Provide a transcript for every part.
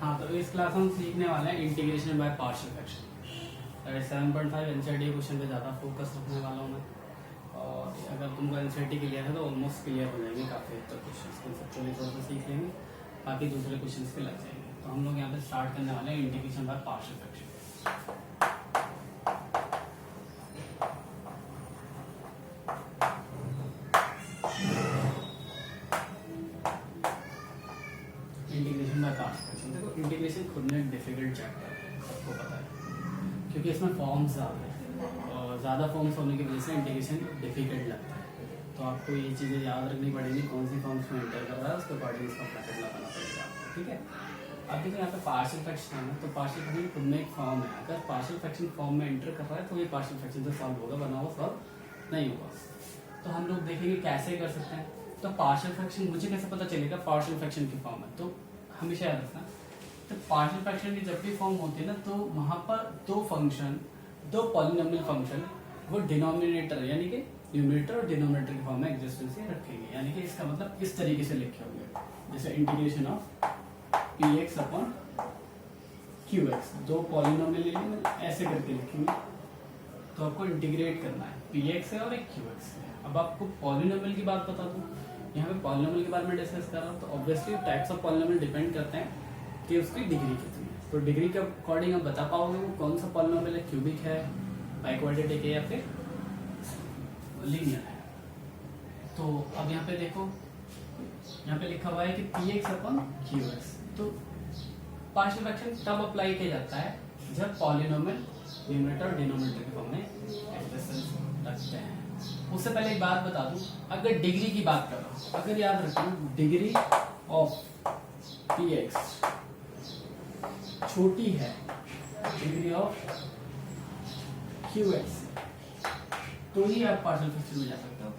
हाँ, तो इस क्लास में हम सीखने वाले हैं integration by partial fraction. 7.5 NCERT question पे ज़्यादा फोकस रखने वाला हूँ मैं, और अगर तुमको एनसीईआरटी क्लियर है तो ऑलमोस्ट क्लियर हो जाएंगे काफ़ी हद तक क्वेश्चन, कंसेप्चुअली थोड़ा सा सीख लेंगे, बाकी दूसरे क्वेश्चन पे लग जाएंगे। तो हम लोग यहाँ पे स्टार्ट करने वाले हैं integration by partial fraction. Integration by partial fraction, देखो इंटीग्रेशन खुद में एक डिफिकल्ट चैप्टर है, सबको पता है, क्योंकि इसमें फॉर्म्स ज़्यादा है और ज़्यादा फॉर्म्स होने की वजह से इंटीग्रेशन डिफिकल्ट लगता है। तो आपको ये चीज़ें याद रखनी पड़ेगी, कौन सी फॉर्म्स में एंटर कर रहा है उसके अकॉर्डिंग इसका ब्रैकेट लगाना पड़ेगा आपको, ठीक है। अब देखो यहाँ पे पार्शियल फ्रैक्शन है ना, तो पार्शियल फ्रैक्शन खुद में एक फॉर्म है, अगर पार्शियल फ्रैक्शन फॉर्म में एंटर कर रहा है तो ये पार्शियल फ्रैक्शन से सॉल्व होगा, वरना वो सॉल्व नहीं होगा। तो हम लोग देखेंगे कैसे कर सकते हैं। तो पार्शियल फ्रैक्शन मुझे कैसे पता चलेगा पार्शियल फ्रैक्शन की फॉर्म है, तो हमेशा याद रखना, तो पार्शियल फ्रैक्शन की जब भी फॉर्म होती है ना, तो वहां पर दो फंक्शन, दो पॉलिनोमियल फंक्शन, वो डिनोमिनेटर यानी कि न्यूमरेटर और डिनोमिनेटर की फॉर्म में एग्जिस्टेंस रखेंगे, यानी कि इसका मतलब इस तरीके से लिखे होंगे, जैसे integration of px upon qx, दो पॉलिनोमियल ऐसे करके लिखेंगे। तो आपको इंटीग्रेट करना है, px है और एक qx है। अब आपको पॉलिनोमियल की बात बता दूं, यहाँ पे पॉलिनोमियल के बारे में डिस्कस कर रहा हूँ, तो obviously types of polynomial depend करते हैं कि उसकी डिग्री कितनी है। तो डिग्री के अकॉर्डिंग आप बता पाओगे वो कौन सा पॉलिनोमियल है, क्यूबिक है, बाइक्वाड्रेटिक है या फिर लीनियर है। तो अब यहाँ पे देखो, यहाँ पे लिखा हुआ है कि px अपॉन qx, तो पार्शियल फ्रैक्शन तब अप्लाई किया जाता है जब पॉलिनोमियल न्यूमरेटर और डिनोमिनेटर के फॉर्म में एक्सप्रेशन रखते हैं। उससे पहले एक बात बता दूं, अगर डिग्री की बात कर रहा हूं, अगर याद रखना डिग्री ऑफ px छोटी है डिग्री ऑफ qx, तो ही आप पार्शियल फ्रैक्शन में जा सकते हो।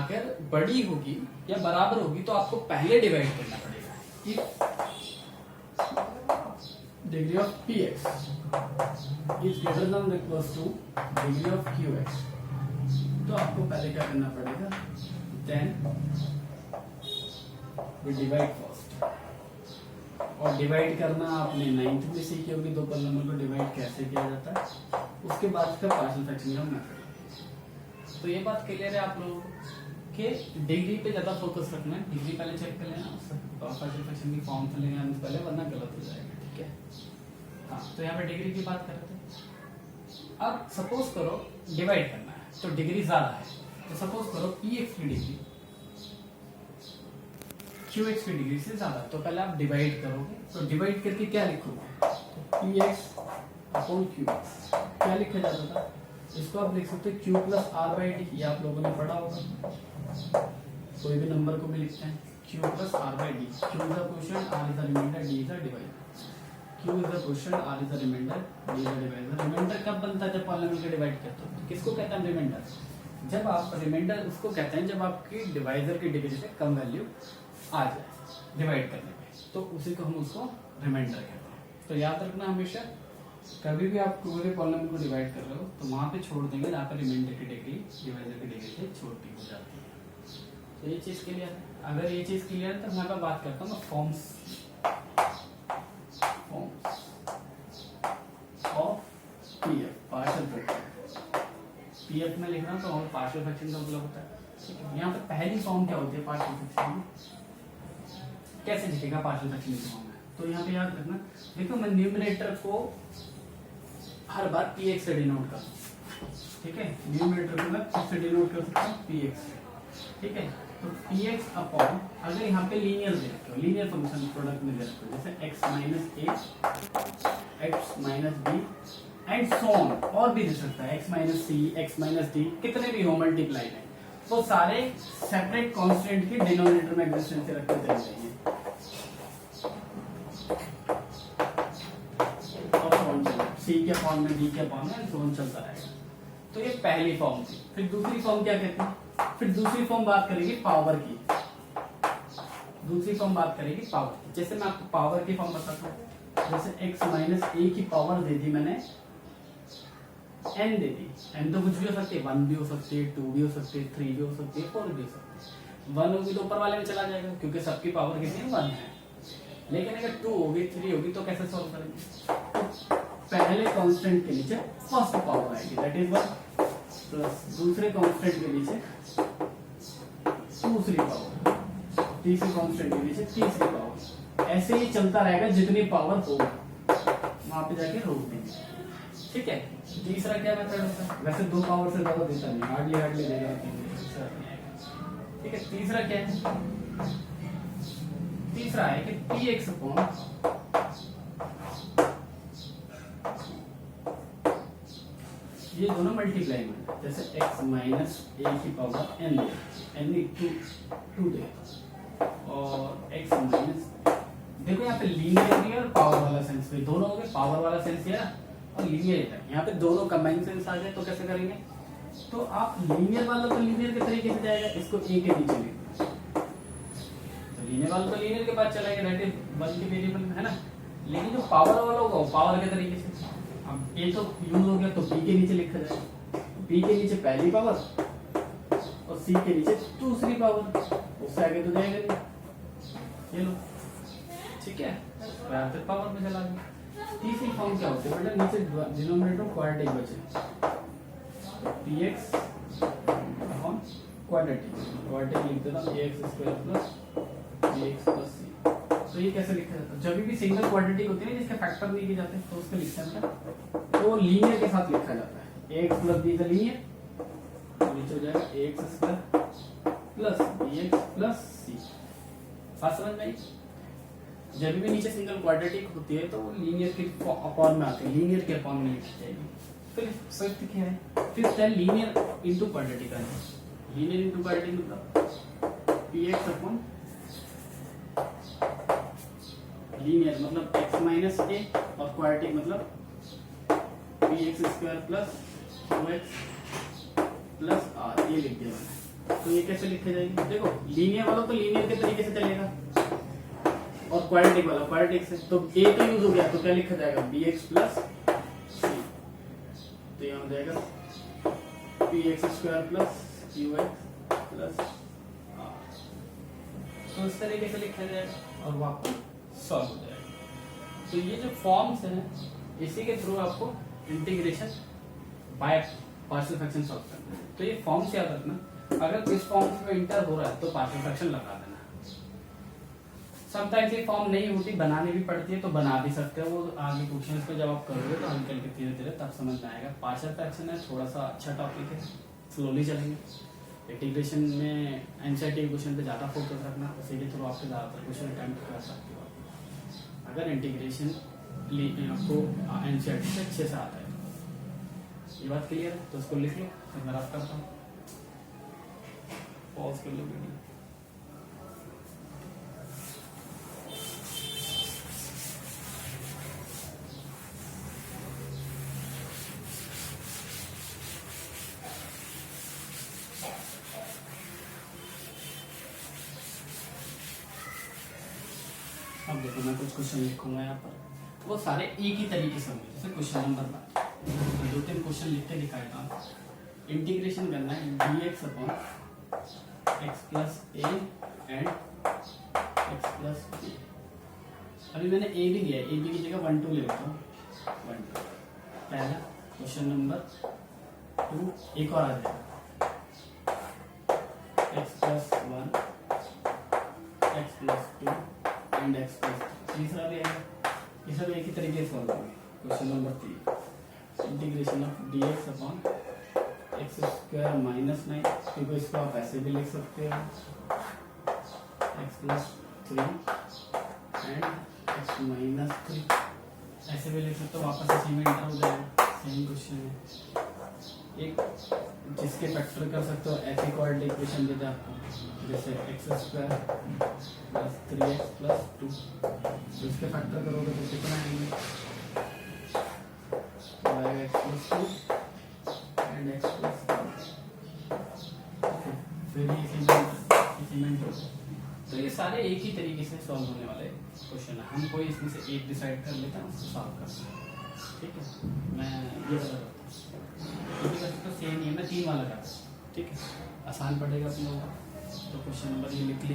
अगर बड़ी होगी या बराबर होगी तो आपको पहले डिवाइड करना पड़ेगा कि degree of px is greater than equals two degree of qx, तो आपको पहले क्या करना पड़ेगा, देन वी डिवाइड फर्स्ट। और डिवाइड करना आपने 9th में सीखी होगी, दो पॉलिनोमियल को डिवाइड कैसे किया जाता है, उसके बाद फिर पार्शियल फ्रैक्शन का मेथड। तो ये बात क्लियर है आप लोगों को कि डिग्री पे ज्यादा फोकस रखना है, डिग्री पहले चेक कर लेना, पार्शियल फ्रैक्शन की फॉर्म से लेना पहले, वरना गलत हो जाएगा, ठीक है। हाँ, तो यहाँ पे डिग्री की बात कर रहे थे। अब सपोज करो डिवाइड करना है, तो डिग्री ज्यादा है, तो सपोज करो px की डिग्री qx की डिग्री से ज्यादा, तो पहले आप डिवाइड करोगे, तो डिवाइड करके क्या लिखोगे, तो px अपॉन qx क्या लिखा जाता था, इसको आप लिख सकते हैं q plus r by d, ये आप लोगों ने पढ़ा होगा, कोई भी नंबर को भी लिखते हैं q plus r by d, q is the quotient, r is the remainder, d is the divider. q is the quotient, r is the remainder, d is the divider. Remainder कब बनता है, जब polynomial को divide करते हो। तो किसको कहते हैं रिमाइंडर, जब आप रिमाइंडर उसको कहते हैं जब आपकी डिवाइजर की डिग्री से कम वैल्यू आ जाए डिवाइड करने में, तो उसी को हम उसको रिमाइंडर कहते हैं। तो याद रखना हमेशा, कभी भी आप कोई भी पॉलिनोमियल को डिवाइड कर रहे हो तो वहां पे छोड़ देंगे जहाँ पे रिमाइंडर की डिग्री डिवाइजर की डिग्री से छोटी हो जाती है। तो ये चीज क्लियर है। अगर ये चीज क्लियर है तो मैं बात करता हूँ forms of PF, partial fraction. PF में लिख रहा हूँ तो पार्शियल फ्रैक्शन का मतलब होता है, ठीक है। यहाँ पे पहली फॉर्म क्या होती है पार्शियल फ्रैक्शन, कैसे लिखेगा पार्शियल फ्रैक्शन की फॉर्म में, तो यहाँ पे याद रखना, देखो मैं न्यूमरेटर को हर बार px से डिनोट कर, ठीक है, न्यूमरेटर को मैं किससे डिनोट कर सकता हूँ, px, ठीक है। तो px अपॉन, अगर यहाँ पे लीनियर दे रखो, लीनियर फंक्शन प्रोडक्ट में दे रखो, जैसे x minus a, x minus b and so on, और भी दे सकता है x minus c, x minus d, कितने भी हो मल्टीप्लाई में, तो सारे सेपरेट कांस्टेंट की डिनोमिनेटर में एग्जिस्टेंस रख कर देना चाहिए। C के फॉर्म में, D के फॉर्म में, जोन चलता रहेगा। तो ये पहली फॉर्म थी। फिर दूसरी फॉर्म क्या कहते हैं, फिर दूसरी फॉर्म बात करेगी पावर की, दूसरी फॉर्म बात करेगी पावर की। जैसे मैं आपको पावर की फॉर्म बताता हूँ, जैसे x माइनस a की पावर दे दी मैंने n दे दी, n तो कुछ भी हो सकती है, 1 भी हो सकती है, 2 भी हो सकती है, 3 भी हो सकती है, 4 भी हो सकती है। 1 होगी तो ऊपर वाले में चला जाएगा, क्योंकि सबकी पावर कितनी है, 1 है। लेकिन अगर 2 होगी 3 होगी तो कैसे सॉल्व करेंगे? तो पहले कांस्टेंट के नीचे फर्स्ट पावर आएगी, दैट इज 1, प्लस दूसरे कांस्टेंट के नीचे दूसरी पावर, तीसरी कांस्टेंट के नीचे तीसरी पावर, ऐसे ही चलता रहेगा जितनी पावर होगी वहां पे जाके रोक देंगे। ठीक है। तीसरा क्या मेथड होता है? वैसे 2 पावर से ज्यादा देता नहीं, हार्डली देगा। ठीक है। तीसरा क्या है? तीसरा है कि px अपॉन ये दोनों मल्टीप्लाई में, जैसे x माइनस a की पावर n टू दे और x माइनस, देखो यहाँ पे लीनियर भी और पावर वाला सेंस भी, दोनों हो गए, पावर वाला सेंस या और लीनियर है। यहाँ पे दोनों कंबाइन सेंस आ जाए तो कैसे करेंगे? तो आप लीनियर वाला तो लीनियर के तरीके से जाएगा, इसको a के नीचे लिखो, तो लीनियर वाला तो लीनियर के पास चला गया, दैट इज वन के वेरिएबल है ना। लेकिन जो पावर वाला होगा वो पावर के तरीके से, अब a तो यूज हो गया तो b के नीचे लिखा जाएगा, b के नीचे पहली पावर और c के नीचे दूसरी पावर, उससे आगे तो जाएगा नहीं। ये लो, ठीक है, फिर पावर में चला गया। तीसरी फॉर्म क्या होती है बेटा? नीचे डिनोमिनेटर क्वाड्रेटिक बचे, px अपॉन क्वाड्रेटिक लिख देता हूं, ax square plus bx plus c। तो ये कैसे लिखा जाता है? जब भी सिंगल क्वाड्रेटिक होती है जिसके फैक्टर नहीं किए जाते तो उसको लिखते हैं तो लीनियर के साथ लिखा जाता है, ax प्लस b का लीनियर, नीचे हो जाएगा ax square plus bx plus c। बात समझ में आई? जब भी नीचे सिंगल क्वाड्रेटिक होती है तो वो लीनियर के फॉर्म में आती है, लीनियर के फॉर्म में लिखी जाएगी। फिर फिफ्थ क्या है? फिफ्थ है linear into quadratic. Linear into quadratic मतलब px अपॉन लीनियर मतलब x माइनस a और क्वाड्रेटिक मतलब px square plus 2x plus r, ये लिख दिया मैंने। तो ये कैसे लिखे जाएगी? देखो लीनियर वाला तो लीनियर के तरीके से चलेगा और क्वाड्रेटिक वाला क्वाड्रेटिक से, तो a तो यूज हो गया तो क्या लिखा जाएगा? bx प्लस c, तो यहाँ हो जाएगा px square plus qx plus r। तो इस तरीके से लिखा जाएगा और वापस सॉल्व हो जाएगा। तो ये जो फॉर्म्स हैं इसी के थ्रू आपको integration by partial fraction solve करना है। तो ये फॉर्म्स याद रखना, अगर इस फॉर्म में इंटर हो रहा है तो पार्शियल फ्रैक्शन लगा देना। समटाइम्स ये फॉर्म नहीं होती, बनानी भी पड़ती है, तो बना भी सकते हो, वो आगे क्वेश्चंस पे जब आप करोगे तो हल करके धीरे धीरे तब समझ में आएगा। पार्शियल फ्रैक्शन है थोड़ा सा अच्छा टॉपिक है, स्लोली चलेंगे। इंटीग्रेशन में एनसीईआरटी क्वेश्चन पे ज़्यादा फोकस रखना, उसी के थ्रू आपके ज़्यादातर क्वेश्चन अटेम्प्ट कर सकते हो अगर इंटीग्रेशन आपको एनसीईआरटी से अच्छे से आता है। ये बात क्लियर है? तो उसको लिख लो, मैं रफ करता हूँ, पॉज कर लो वीडियो। अब देखो मैं कुछ क्वेश्चन लिखूंगा यहाँ पर, वो सारे एक ही तरीके से होंगे। जैसे क्वेश्चन नंबर 2-3 क्वेश्चन लिख के दिखाएगा। इंटीग्रेशन करना है dx upon x plus a and x plus b। अभी मैंने a भी दिया है, a b की जगह 1 2 ले लेता हूँ। 1 2 पहला क्वेश्चन नंबर 2 एक और आ जाएगा x plus 1 x plus 2 and x plus 3। तीसरा भी आएगा, ये सब एक ही तरीके से सॉल्व होंगे। Question number 3 integration of dx upon x square minus 9, क्योंकि इसको आप ऐसे भी लिख सकते हो x plus 3 and x minus 3, ऐसे भी लिख सकते हो। वापस इसी में इंटर हो जाएगा, सेम क्वेश्चन है। एक जिसके फैक्टर कर सकते हो ऐसे कोऑर्डिनेट इक्वेशन देते हैं आपको, जैसे x square plus 3x plus 2, इसके फैक्टर करोगे तो कितना आएंगे? x plus 2 and x plus 3, फिर इसी में तो ये सारे एक ही तरीके से सॉल्व होने वाले क्वेश्चन है। हम कोई इसमें से एक डिसाइड कर लेते हैं, उसको सॉल्व करते हैं। ठीक है, मैं ये वाला करता हूँ, तो सेम ही है, मैं 3 वाला करता हूँ। ठीक है, आसान पड़ेगा अपने लोगों को। तो क्वेश्चन नंबर ये लिख ली,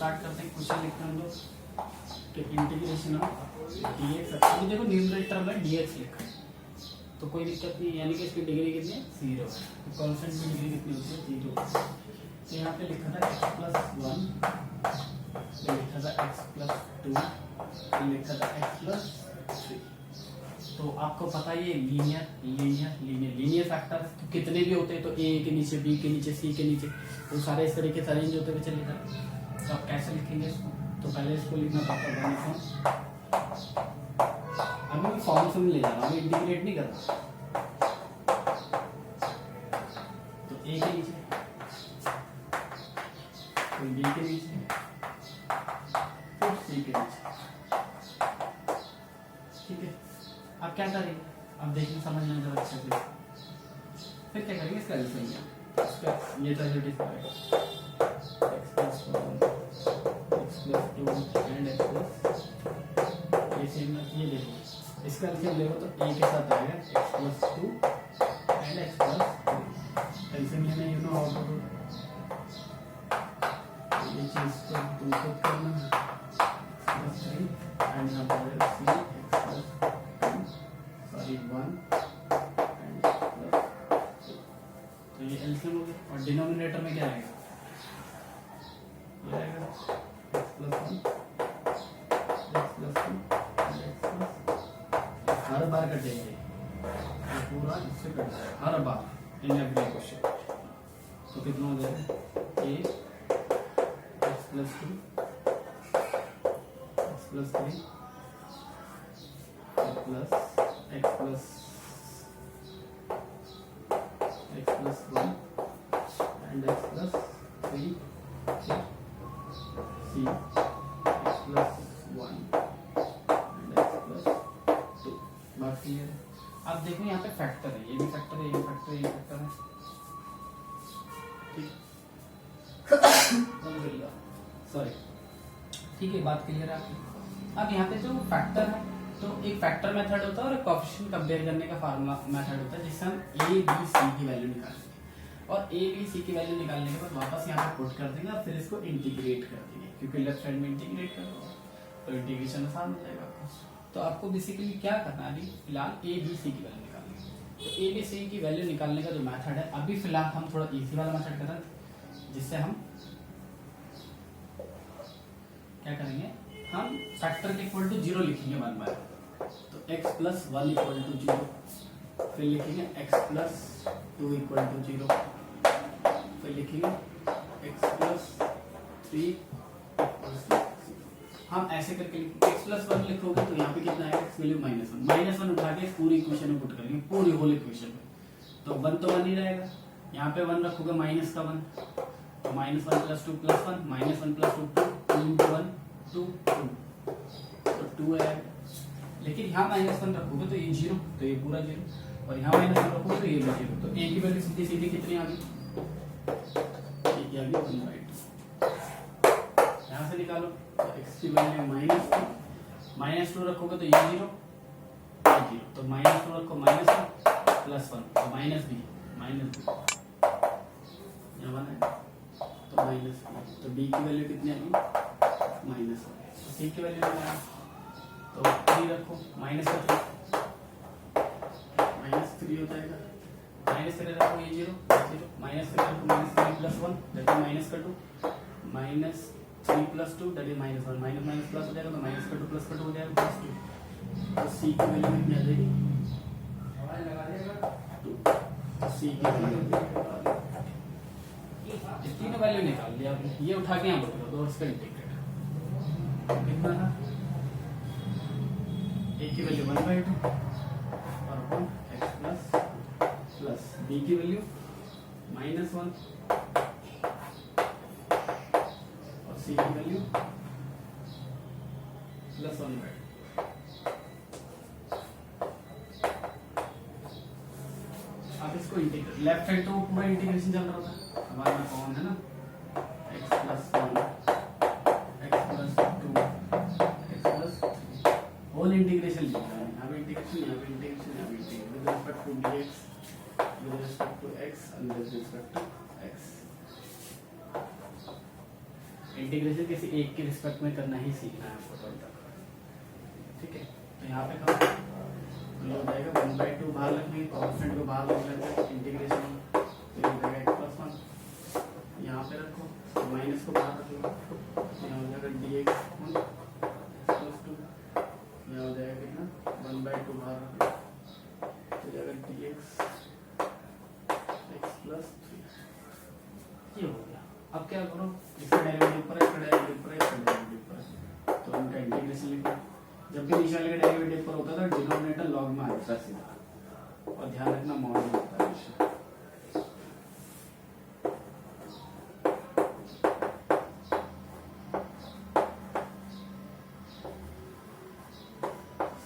स्टार्ट करते हैं, क्वेश्चन लिखते हैं हम लोग कि इंटीग्रेशन ऑफ dx। अभी देखो न्यूमरेटर में dx लिखा है तो कोई दिक्कत नहीं, यानी कि इसकी डिग्री कितनी है 0 है, तो कांस्टेंट की डिग्री कितनी होती है 0। तो यहाँ पे लिखा था x+1, फिर लिखा था x+2, फिर लिखा था x+3। तो आपको पता है ये linear linear linear linear factor तो कितने भी होते हैं, तो a के नीचे b के नीचे c के नीचे वो सारे इस तरीके से अरेंज होते हुए चलेगा। तो आप कैसे लिखेंगे इसको, तो पहले इसको लिखना पड़ता है अभी फॉर्म में ले जा रहा हूँ, इंटीग्रेट नहीं कर रहा। तो a के नीचे, फिर b के नीचे, फिर c के नीचे, ठीक है। अब क्या करेंगे, अब देखिए समझना जरा अच्छे से। फिर क्या करेंगे, इसका एलसीएम ये तो है x+1 x+2 एंड ये देखो इसका एलसीएम लेगा तो a के साथ आएगा x+2 एंड x+3। एलसीएम लेना you know how to do, ये चीज को तुमको करना है x+3 एंड यहाँ पर c x+1 एंड x+2। तो ये एलसीएम हो गया और डिनोमिनेटर में क्या आएगा, ये आएगा x+1 x+2 हर बार कटेंगे, ये पूरा इससे कट जाएगा हर बार इन एवरी क्वेश्चन। तो कितना हो जाएगा a x+2 x+3 plus x+1 and x+3 c x+1 and x+2। बात क्लियर है। अब देखो यहाँ पे फैक्टर है, ये भी फैक्टर है, ये भी फैक्टर है, ये फैक्टर है, ठीक सॉरी ठीक है, बात क्लियर है आपकी। अब यहाँ पे जो फैक्टर है तो एक फैक्टर मेथड होता है और एक कोएफिशिएंट कंपेयर करने का फार्मूला मेथड होता है जिससे हम a b c की वैल्यू निकालेंगे और a b c की वैल्यू निकालने के बाद वापस यहाँ पे पुट कर देंगे और फिर इसको इंटीग्रेट कर देंगे, क्योंकि लेफ्ट साइड में इंटीग्रेट कर दो तो इंटीग्रेशन आसान हो जाएगा आपको। तो आपको बेसिकली क्या करना है, अभी फिलहाल a b c की वैल्यू निकालनी है। तो a b c की वैल्यू निकालने का जो मेथड है अभी फिलहाल हम थोड़ा इजी वाला मेथड कर रहे हैं, जिससे हम क्या करेंगे, हम फैक्टर के इक्वल टू 0 लिखेंगे 1 बार। तो x+1 इक्वल टू 0, फिर लिखेंगे x+2 इक्वल टू 0, फिर लिखेंगे x+3 इक्वल टू 0। हम ऐसे करके लिखेंगे, x+1 लिखोगे तो यहाँ पे कितना आएगा, x वैल्यू -1 उठा के पूरी इक्वेशन में पुट करेंगे, पूरी होल इक्वेशन में। तो 1 तो 1 ही रहेगा, यहाँ पे 1 रखोगे माइनस का 1, तो -1 + 2 + 1 -1 + 2 2 1 2 तो 2 है। लेकिन यहाँ -1 रखोगे तो ये 0, तो ये पूरा 0, और यहाँ -1 रखोगे तो ये भी 0। तो a की वैल्यू सीधी सीधी कितनी आ गई, ये आ गई 1/2। यहाँ से निकालो तो x की वैल्यू -2 रखोगे तो ये 0 ये 0, तो -2 रखो -1 +1 तो -b यहाँ 1 है तो -b, तो b की वैल्यू कितनी आ गई -1, तो c की वैल्यू कितनी आ गई, तो 3 रखो माइनस का 3 हो जाएगा, -3 रखो ये 0 -3 रखो -3 + 1 दैट इज माइनस का 2 -3 + 2 दैट इज -1 माइनस प्लस हो जाएगा, तो माइनस का 2 प्लस का 2 हो जाएगा +2। तो c की वैल्यू कितनी आ जाएगी, लगा देगा 2। तो c की वैल्यू तीनों वैल्यू निकाल लिया आपने, ये उठा के यहाँ पर करो और इसका इंटीग्रेट कितना था, a की वैल्यू 1/2 और अपन x प्लस b की वैल्यू -1 और c की वैल्यू +1/2। अब इसको इंटीग्रेट, लेफ्ट साइड तो पूरा इंटीग्रेशन चल रहा था, हमारा कौन है ना x+1 x+2 x+3 whole integration लिखा है, यहाँ पे इंटीग्रेशन यहाँ पे इंटीग्रेशन यहाँ पे integration with respect to dx with respect to x and with respect to x। Integration किसी एक के रिस्पेक्ट में करना ही सीखना है आपको 12 तक, ठीक है। तो यहाँ पे कम हो जाएगा 1/2 बाहर रख लेंगे, कॉन्स्टेंट को बाहर रख लेंगे, इंटीग्रेशन तो हो जाएगा x+1, यहाँ पे रखो माइनस को बाहर रख लो, यहाँ हो जाएगा dx +2, यहाँ हो जाएगा कितना 1/2 बाहर रख लो, हो जाएगा dx x+3, ये हो गया। अब क्या करो, इसका डेरिवेटिव पर है, इसका डेरिवेटिव पर है, इसका डेरिवेटिव पर है, तो इनका इंटीग्रेशन लिखो। जब भी नीचे वाले का डेरिवेटिव पर होता था डिनोमिनेटर लॉग में आ जाता सीधा, और ध्यान रखना मॉड में होता है हमेशा।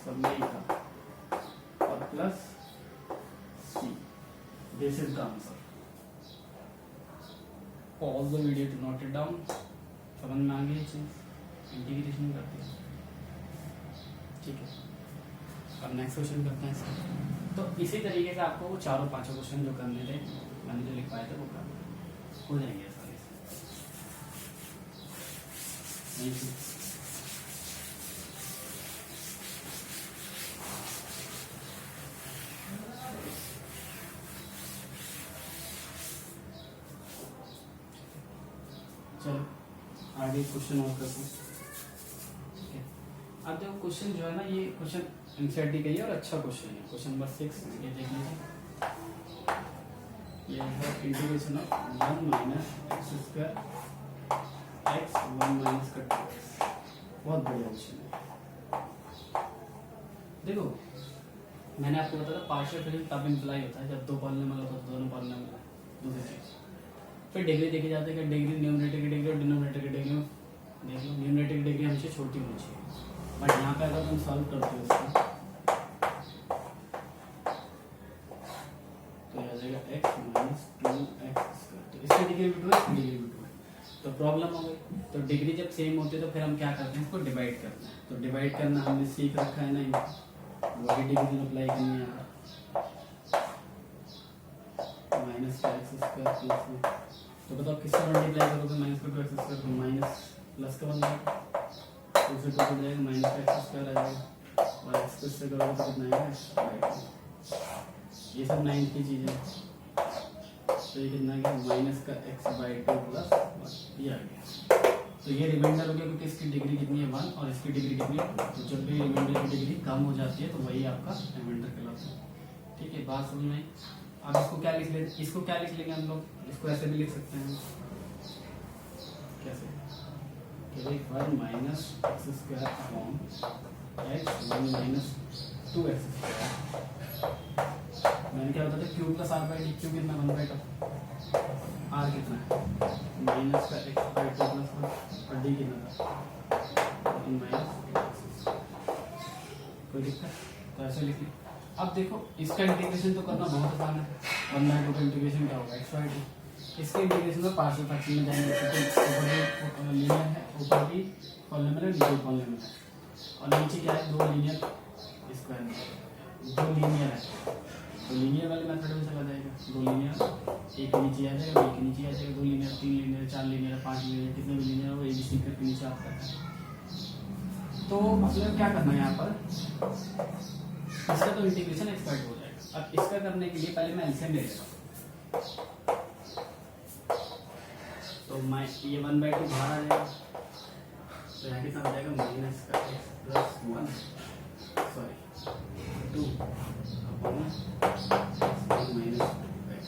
सब यही था और plus c, this is the answer. Pause the video to note it down. समझ में आ गई चीज, इंटीग्रेशन करते हैं, ठीक है। अब नेक्स्ट क्वेश्चन करते हैं इसका। तो इसी तरीके से आपको वो चारों पांचों क्वेश्चन जो करने थे, मैंने जो लिख पाए थे वो करना हो जाएंगे आसानी से। चलो आगे क्वेश्चन और करते हैं। अब देखो क्वेश्चन जो है ना, ये क्वेश्चन एनसीईआरटी का ही और अच्छा क्वेश्चन है। क्वेश्चन नंबर 6 ये देख लीजिए, ये है integration of 1 minus x² x 1 minus का 2x। बहुत बढ़िया क्वेश्चन है। देखो मैंने आपको बताया पार्शियल फ्रैक्शन तब इम्प्लाई होता है जब दो पॉलिनोमियल होता है, दोनों पॉलिनोमियल दूसरी चीज। फिर डिग्री देखी जाती है कि डिग्री न्यूमरेटर की डिग्री और डिनोमिनेटर की डिग्री में देख लो, न्यूमरेटर की डिग्री हमेशा छोटी होनी चाहिए, बट यहाँ पे अगर तुम सॉल्व करते हो इसका तो आ जाएगा x माइनस 2x²। तो इसकी डिग्री भी 2 है, इसकी डिग्री भी 2 है, तो प्रॉब्लम हो गई। तो डिग्री जब सेम होती है तो फिर हम क्या करते हैं, इसको डिवाइड करते हैं। तो डिवाइड करना हमने सीख रखा है ना, वही डिग्री अप्लाई करनी है यहाँ माइनस का x² प्लस में। तो बताओ किससे मल्टीप्लाई करोगे, माइनस का 2x² तो माइनस प्लस का बन जाएगा, उसे तो हो जाएगा माइनस का x² आ जाएगा, और x से करोगे तो कितना आएगा। ये सब 9 की चीजें, तो ये कितना गया माइनस का x/2 प्लस 1, ये आ गया। तो ये रिमाइंडर हो गया क्योंकि इसकी डिग्री कितनी है 1 और इसकी डिग्री कितनी है 2। तो जब भी रिमाइंडर की डिग्री कम हो जाती है तो वही आपका रिमाइंडर कहलाता है, ठीक है। बात समझ में। अब इसको क्या लिख लेंगे, इसको क्या लिख लेंगे हम लोग, इसको ऐसे भी लिख सकते हैं कैसे, कि भाई 1 minus x² upon x 1 minus 2x²। मैंने क्या बताया, q प्लस r/d। q कितना 1/2, r कितना है माइनस का x/2 प्लस 1 और d कितना था 1 माइनस। कोई दिक्कत, तो ऐसे लिख लिया। अब देखो इसका इंटीग्रेशन तो करना बहुत आसान है, 1/2 का इंटीग्रेशन क्या होगा x/d। इसके इंटीग्रेशन में पार्शियल फ्रैक्शन में जाएंगे, ऊपर भी लीनियर है, ऊपर भी पॉलिनोमियल है, नीचे पॉलिनोमियल है, और नीचे क्या है, 2 लीनियर स्क्वायर, 2 लीनियर है। तो लीनियर वाले मेथड में चला जाएगा, 2 लीनियर एक के नीचे आ जाएगा, बी के नीचे आ जाएगा, 2 लीनियर 3 लीनियर 4 लीनियर 5 लीनियर, कितने भी लीनियर हो ABC करके नीचे आता है। तो मतलब क्या करना है यहाँ पर, इसका तो इंटीग्रेशन एक्सपर्ट हो जाएगा। अब इसका करने के लिए पहले मैं एलसीएम ले लेता हूँ, तो मैं ये 1/2 बाहर आ जाएगा, तो यहाँ कितना हो जाएगा माइनस का x plus 1 sorry 2 upon minus 2x,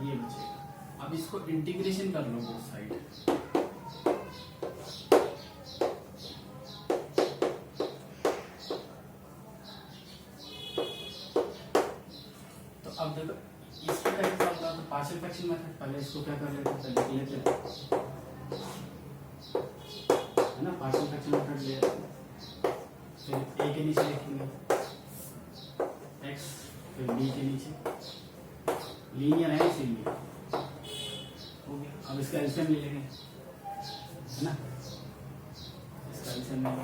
ये बचेगा। अब इसको इंटीग्रेशन कर लो बोथ साइड, अब देखो इसको कैसे सॉल्व करना, तो पार्शियल फ्रैक्शन मेथड। पहले इसको क्या कर लेते हैं, लिख लेते हैं, है ना, पार्शियल फ्रैक्शन मेथड ले, फिर a के नीचे लिखेंगे x, फिर b के नीचे, लीनियर है इसीलिए हो गया। अब इसका एलसीएम ले लेंगे, है ना, इसका एलसीएम ले लो,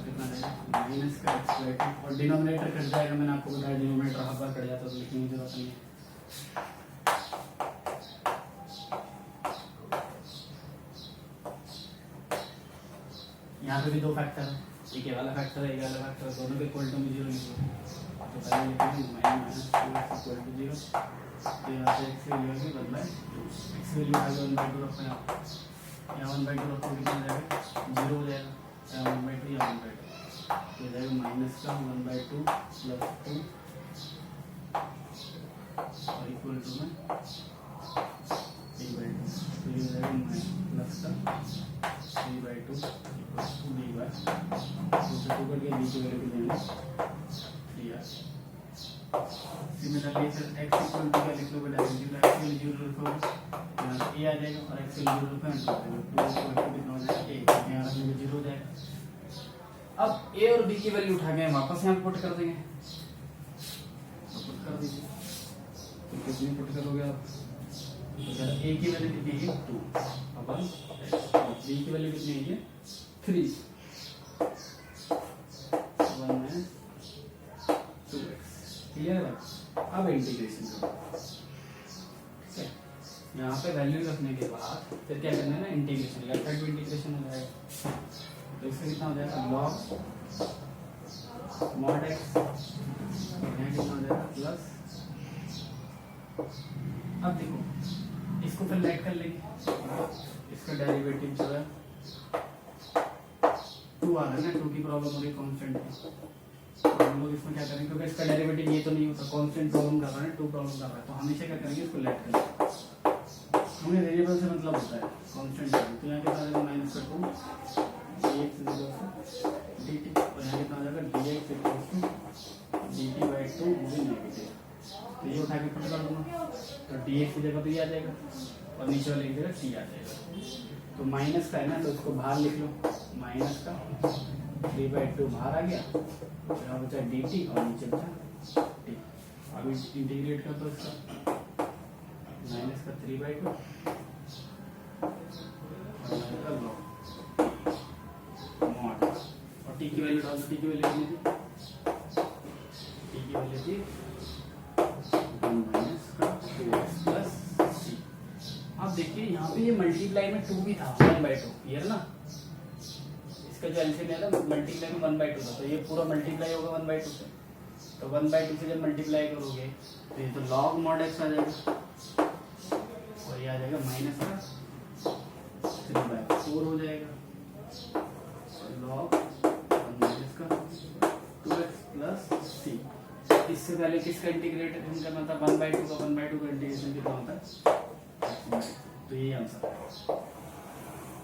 कितना रहेगा माइनस का x/2 और डिनोमिनेटर कट जाएगा। मैंने आपको बताया डिनोमिनेटर हर बार कट जाता है, तो लिखने की जरूरत नहीं है। यहाँ पे भी दो फैक्टर है, एक ये वाला फैक्टर है, एक वाला फैक्टर है, दोनों के इक्वल टू में 0 लिखो। तो पहले लिखेंगे माइनस 2x इक्वल टू 0, तो यहाँ से x वैल्यू आएगी 1/2, x वैल्यू आएगी 1/2 रखो यहाँ 1/2 रखो, कितना जाएगा 0 हो जाएगा, यहाँ 1/2 या 1/2 तो जाएगा माइनस का 1/2 प्लस 2 और इक्वल टू में 3/2, तो ये जाएगा प्लस का 3/2 इक्वल टू dy, तो 2 करके b की वैल्यू कितनी है 3r। Similarly sir x equal to क्या लिख लो बेटा, x वैल्यू 0 रखोगे यहाँ से a आ जाएगा और x वैल्यू 0 रखोगे तो 2 इक्वल टू कितना हो जाएगा a, यहाँ रखने में 0 हो जाएगा। अब a और b की वैल्यू उठा के वापस यहाँ पुट कर देंगे, तो पुट कर दीजिए, तो कितनी पुट करोगे आप, तो a की वैल्यू कितनी है 2 अपन b की वैल्यू कितनी है 3, 1 है 2x, क्लियर है। अब इंटीग्रेशन करो, ठीक है, यहाँ पे वैल्यू रखने के बाद फिर क्या करना है ना, इंटीग्रेशन, लेफ्ट साइड भी इंटीग्रेशन हो जाएगा, तो इसका कितना हो जाएगा log mod x, यहाँ कितना हो जाएगा प्लस, अब देखो इसको फिर लेट कर लेंगे, इसका डेरिवेटिव जो है 2 आ रहा है ना, 2 की प्रॉब्लम हो रही है कांस्टेंट की, तो हम लोग इसमें क्या करेंगे, क्योंकि इसका डेरिवेटिव ये तो नहीं होता, कांस्टेंट प्रॉब्लम कर रहा है 2 प्रॉब्लम कर रहा है, तो हमेशा क्या करेंगे इसको लेट करेंगे, हमें वेरिएबल से मतलब होता है कांस्टेंट, तो यहाँ कितना आ जाएगा माइनस का 2 dx dt और यहाँ कितना आ जाएगा dx इक्वल्स टू dt/2 वो भी नेगेटिव, तो ये उठा के पुट कर दूंगा, तो dx की जगह पे ये आ जाएगा और नीचे वाले की जगह t आ जाएगा, तो माइनस का है ना तो इसको बाहर लिख लो, माइनस का 3/2 बाहर आ गया, तो यहाँ बचा dt और नीचे बचा t, अभी इंटीग्रेट कर दो इसका, माइनस का 3/2 और log mod और t की वैल्यू डाल दो, t की वैल्यू कितनी थी, t की वैल्यू थी 1 माइनस का 2x प्लस c। अब देखिए यहाँ पे ये मल्टीप्लाई में 2 भी था 1/2, क्लियर ना, इसका जो एलसीएम है ना मल्टीप्लाई में 1/2 था, तो ये पूरा मल्टीप्लाई होगा 1/2 से, तो 1/2 से जब मल्टीप्लाई करोगे तो ये तो log mod x आ जाएगा और ये आ जाएगा माइनस का 3/4 हो जाएगा, log 1 माइनस का 2x प्लस c। इससे पहले किसका इंटीग्रेशन करना था 1/2 का, 1/2 का इंटीग्रेशन कितना होता है, तो ये आंसर है।